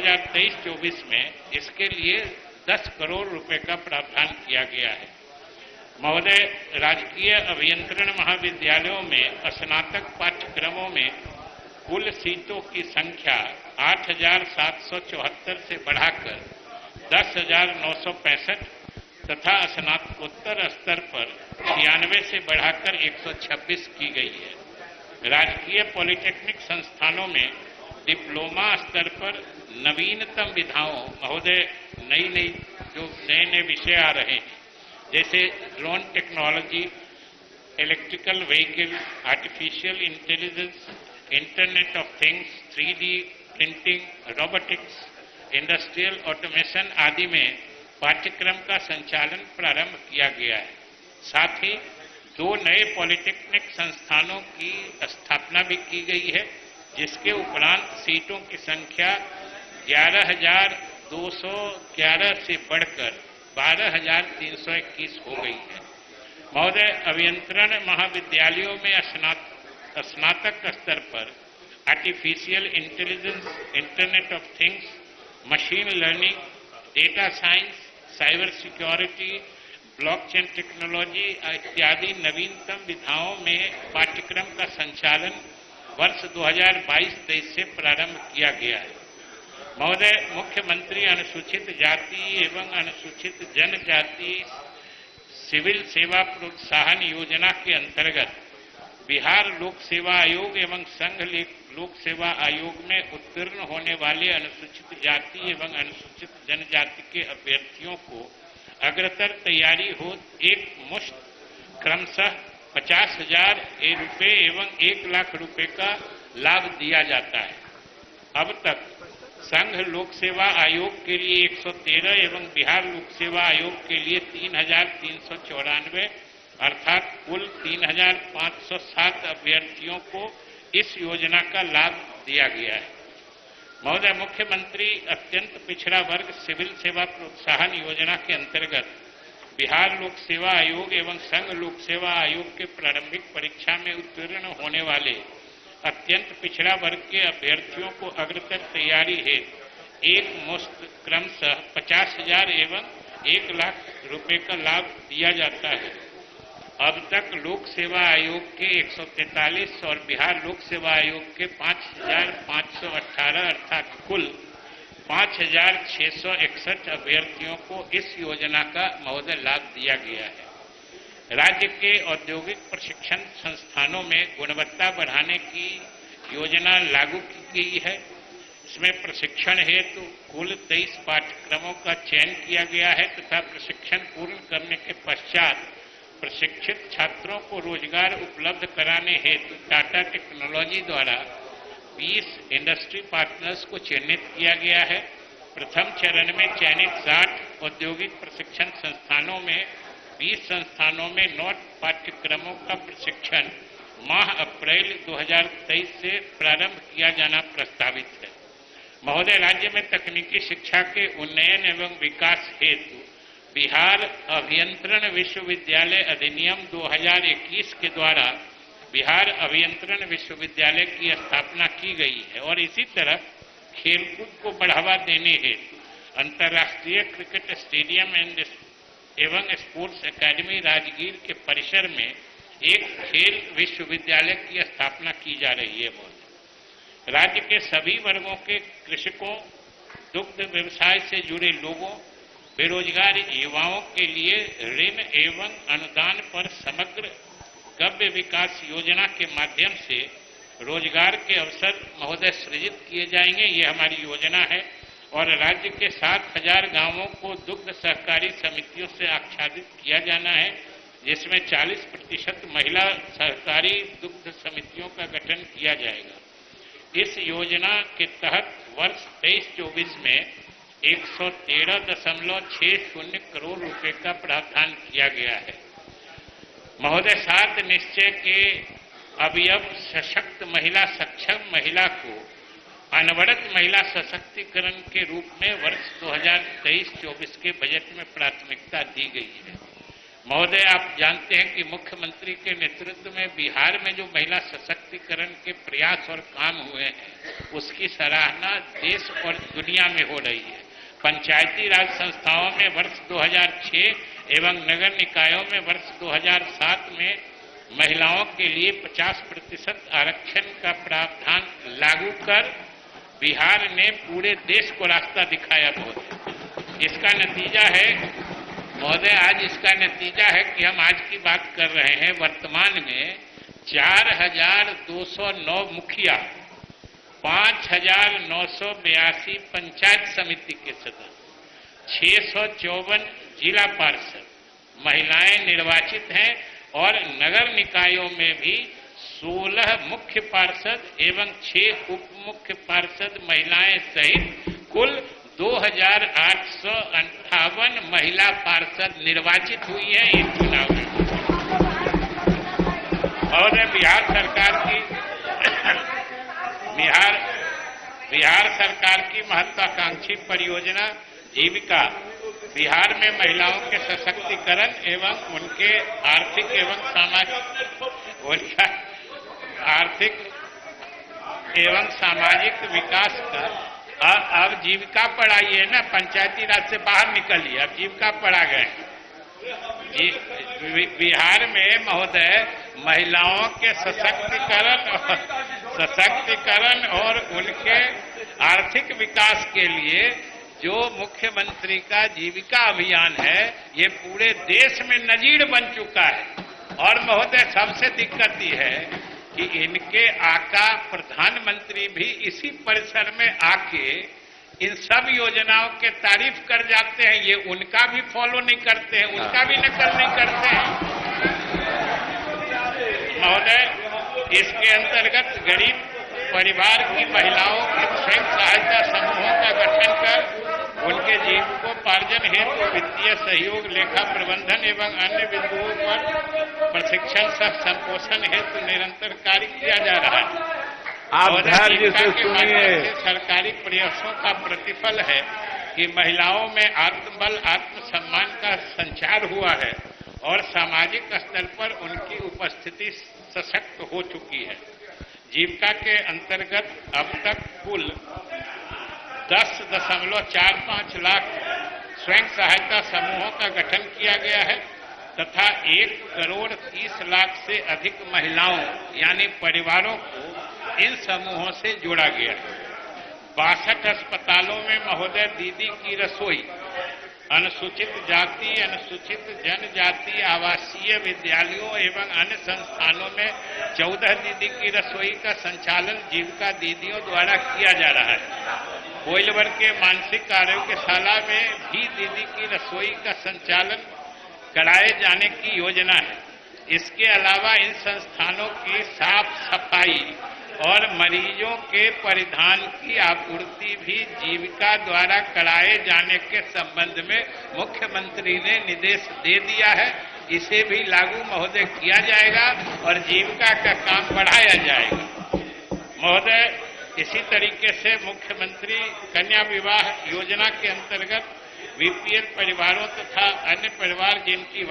2023-24 में इसके लिए 10 करोड़ रुपए का प्रावधान किया गया है। महोदय, राजकीय अभियंत्रण महाविद्यालयों में स्नातक पाठ्यक्रमों में कुल सीटों की संख्या 8,774 से बढ़ाकर 10,965 तथा स्नातकोत्तर स्तर पर 96 से बढ़ाकर 126 की गई है। राजकीय पॉलिटेक्निक संस्थानों में डिप्लोमा स्तर पर नवीनतम विधाओं, महोदय नए विषय आ रहे हैं, जैसे drone technology, electrical vehicle, artificial intelligence, internet of things, 3D printing, robotics, industrial automation आदि में पाठ्यक्रम का संचालन प्रारंभ किया गया है। साथ ही 2 नए पॉलिटेक्निक संस्थानों की स्थापना भी की गई है, जिसके उपरांत सीटों की संख्या 11,211 से बढ़कर 12,321 हो गई है। महोदय, अभियंत्रण महाविद्यालयों में स्नातक स्तर पर artificial intelligence, internet of things, machine learning, data science, cyber security, blockchain technology इत्यादि नवीनतम विधाओं में पाठ्यक्रम का संचालन वर्ष 2022-23 से प्रारंभ किया गया है। महोदय, मुख्यमंत्री अनुसूचित जाति एवं अनुसूचित जनजाति सिविल सेवा प्रोत्साहन योजना के अंतर्गत बिहार लोक सेवा आयोग एवं संघ लोक सेवा आयोग में उत्तीर्ण होने वाले अनुसूचित जाति एवं अनुसूचित जनजाति के अभ्यर्थियों को अग्रतर तैयारी हो एक मुश्त क्रमशः 50,000 रुपये एवं 1 लाख रुपए का लाभ दिया जाता है। अब तक संघ लोक सेवा आयोग के लिए 113 एवं बिहार लोक सेवा आयोग के लिए 3,394 अर्थात कुल 3,507 अभ्यर्थियों को इस योजना का लाभ दिया गया है। महोदय, मुख्यमंत्री अत्यंत पिछड़ा वर्ग सिविल सेवा प्रोत्साहन योजना के अंतर्गत बिहार लोक सेवा आयोग एवं संघ लोक सेवा आयोग के प्रारंभिक परीक्षा में उत्तीर्ण होने वाले अत्यंत पिछड़ा वर्ग के अभ्यर्थियों को अग्रतर तैयारी हेतु एक मुश्त क्रमशः 50,000 एवं 1 लाख रुपए का लाभ दिया जाता है। अब तक लोक सेवा आयोग के 143 और बिहार लोक सेवा आयोग के 5,518 अर्थात कुल 5,661 अभ्यर्थियों को इस योजना का महोदय लाभ दिया गया है। राज्य के औद्योगिक प्रशिक्षण संस्थानों में गुणवत्ता बढ़ाने की योजना लागू की गई है। इसमें प्रशिक्षण हेतु कुल 23 पाठ्यक्रमों का चयन किया गया है तथा प्रशिक्षण पूर्ण करने के पश्चात प्रशिक्षित छात्रों को रोजगार उपलब्ध कराने हेतु टाटा टेक्नोलॉजी द्वारा 20 इंडस्ट्री पार्टनर्स को चयनित किया गया है। प्रथम चरण में चयनित 60 औद्योगिक प्रशिक्षण संस्थानों में 20 संस्थानों में 9 पाठ्यक्रमों का प्रशिक्षण माह अप्रैल 2023 से प्रारंभ किया जाना प्रस्तावित है। महोदय, राज्य में तकनीकी शिक्षा के उन्नयन एवं विकास हेतु बिहार अभियंत्रण विश्वविद्यालय अधिनियम 2021 के द्वारा बिहार अभियंत्रण विश्वविद्यालय की स्थापना की गई है और इसी तरह खेलकूद को बढ़ावा देने हेतु अंतर्राष्ट्रीय क्रिकेट स्टेडियम एवं स्पोर्ट्स एकेडमी राजगीर के परिसर में एक खेल विश्वविद्यालय की स्थापना की जा रही है। राज्य के सभी वर्गों के कृषकों, दुग्ध व्यवसाय से जुड़े लोगों, बेरोजगार युवाओं के लिए ऋण एवं अनुदान पर समग्र गव्य विकास योजना के माध्यम से रोजगार के अवसर महोदय सृजित किए जाएंगे। ये हमारी योजना है और राज्य के 7,000 गांवों को दुग्ध सहकारी समितियों से आच्छादित किया जाना है, जिसमें 40% महिला सहकारी दुग्ध समितियों का गठन किया जाएगा। इस योजना के तहत वर्ष 23-24 में 113.60 करोड़ रुपए का प्रावधान किया गया है। महोदय, 7 निश्चय के अवयव सशक्त महिला, सक्षम महिला को अनवरत महिला सशक्तिकरण के रूप में वर्ष 2023-24 के बजट में प्राथमिकता दी गई है। महोदय, आप जानते हैं कि मुख्यमंत्री के नेतृत्व में बिहार में जो महिला सशक्तिकरण के प्रयास और काम हुए हैं, उसकी सराहना देश और दुनिया में हो रही है। पंचायती राज संस्थाओं में वर्ष 2006 एवं नगर निकायों में वर्ष 2007 में महिलाओं के लिए 50% आरक्षण का प्रावधान लागू कर बिहार ने पूरे देश को रास्ता दिखाया। महोदय, इसका नतीजा है आज इसका नतीजा है कि हम आज की बात कर रहे हैं। वर्तमान में 4,209 मुखिया, 5,982 पंचायत समिति के सदस्य, 654 जिला पार्षद महिलाएं निर्वाचित हैं और नगर निकायों में भी 16 मुख्य पार्षद एवं 6 उप मुख्य पार्षद महिलाएं सहित कुल 2,858 महिला पार्षद निर्वाचित हुई है इस चुनाव में। और बिहार सरकार की महत्वाकांक्षी परियोजना जीविका बिहार में महिलाओं के सशक्तिकरण एवं उनके आर्थिक एवं सामाजिक विकास का अब जीविका पर आई है ना, पंचायती राज से बाहर निकली, अब जीविका पर आ गए। बिहार में महोदय महिलाओं के सशक्तिकरण और उनके आर्थिक विकास के लिए जो मुख्यमंत्री का जीविका अभियान है, ये पूरे देश में नजीर बन चुका है। और महोदय, सबसे दिक्कत ये है कि इनके आका प्रधानमंत्री भी इसी परिसर में आके इन सब योजनाओं के तारीफ कर जाते हैं। ये उनका भी फॉलो नहीं करते हैं, उनका भी नकल नहीं करते हैं। महोदय, इसके अंतर्गत गरीब परिवार की महिलाओं के स्वयं सहायता समूहों का गठन कर उनके जीविकोपार्जन हेतु वित्तीय सहयोग, लेखा प्रबंधन एवं अन्य बिंदुओं पर प्रशिक्षण सह संपोषण हेतु निरंतर कार्य किया जा रहा है। आप धैर्य से सुनिए। सरकारी प्रयासों का प्रतिफल है कि महिलाओं में आत्मबल, आत्मसम्मान का संचार हुआ है और सामाजिक स्तर पर उनकी उपस्थिति सशक्त हो चुकी है। जीविका के अंतर्गत अब तक कुल 10.45 लाख स्वयं सहायता समूहों का गठन किया गया है तथा 1,30,00,000 से अधिक महिलाओं यानी परिवारों को इन समूहों से जोड़ा गया है। 62 अस्पतालों में महोदय दीदी की रसोई, अनुसूचित जाति, अनुसूचित जनजाति आवासीय विद्यालयों एवं अन्य संस्थानों में 14 दीदी की रसोई का संचालन जीविका दीदियों द्वारा किया जा रहा है। कोइलवर के मानसिक आरोग्यशाला में भी दीदी की रसोई का संचालन कराए जाने की योजना है। इसके अलावा इन संस्थानों की साफ सफाई और मरीजों के परिधान की आपूर्ति भी जीविका द्वारा कराए जाने के संबंध में मुख्यमंत्री ने निर्देश दे दिया है। इसे भी लागू महोदय किया जाएगा और जीविका का काम बढ़ाया जाएगा। महोदय, इसी तरीके से मुख्यमंत्री कन्या विवाह योजना के अंतर्गत बीपीएल परिवारों तथा अन्य परिवार जिनकी